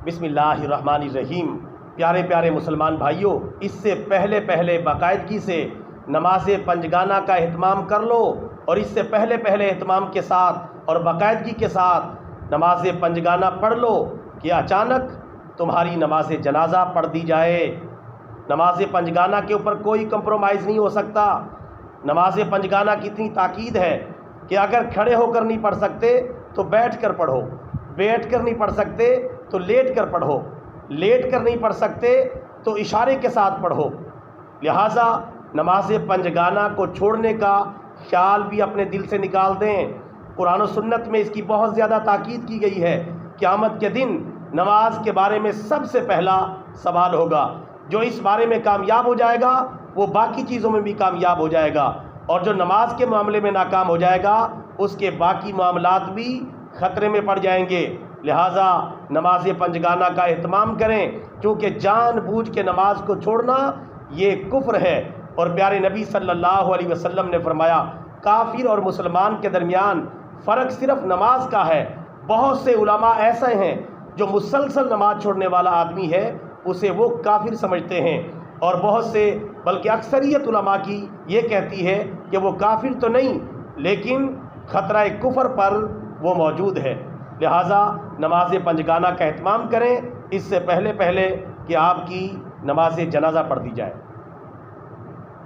बिस्मिल्लाहिर्रहमानिर्रहीम। प्यारे प्यारे मुसलमान भाइयों, इससे पहले बाकायदगी से नमाज पंजगाना का एहतमाम कर लो, और इससे पहले एहतमाम के साथ और बाकायदगी के साथ नमाज पंजगाना पढ़ लो कि अचानक तुम्हारी नमाज जनाजा पढ़ दी जाए। नमाज पंजगाना के ऊपर कोई कंप्रोमाइज़ नहीं हो सकता। नमाज पंजगाना की इतनी ताकीद है कि अगर खड़े होकर नहीं पढ़ सकते तो बैठ कर पढ़ो, बैठ कर नहीं पढ़ सकते तो लेट कर पढ़ो, लेट कर नहीं पढ़ सकते तो इशारे के साथ पढ़ो। लिहाजा नमाज पंजगाना को छोड़ने का ख्याल भी अपने दिल से निकाल दें। कुरान और सुन्नत में इसकी बहुत ज़्यादा ताकीद की गई है। क़यामत के दिन नमाज के बारे में सबसे पहला सवाल होगा। जो इस बारे में कामयाब हो जाएगा वो बाकी चीज़ों में भी कामयाब हो जाएगा, और जो नमाज के मामले में नाकाम हो जाएगा उसके बाकी मामलात भी ख़तरे में पड़ जाएंगे। लिहाजा नमाज पंजगाना का एहतमाम करें, क्योंकि जानबूझ के नमाज को छोड़ना ये कुफ्र है। और प्यारे नबी सल्लल्लाहु अलैहि वसल्लम ने फरमाया, काफिर और मुसलमान के दरमियान फ़र्क सिर्फ नमाज का है। बहुत से उलमा ऐसे हैं जो मुसलसल नमाज छोड़ने वाला आदमी है उसे वो काफिर समझते हैं, और बहुत से बल्कि अक्सरियत उलमा की ये कहती है कि वो काफिर तो नहीं लेकिन ख़तरा कुफ्र पर वो मौजूद है। लिहाजा नमाज पंजगाना का एहतमाम करें इससे पहले कि आपकी नमाज जनाजा पढ़ दी जाए।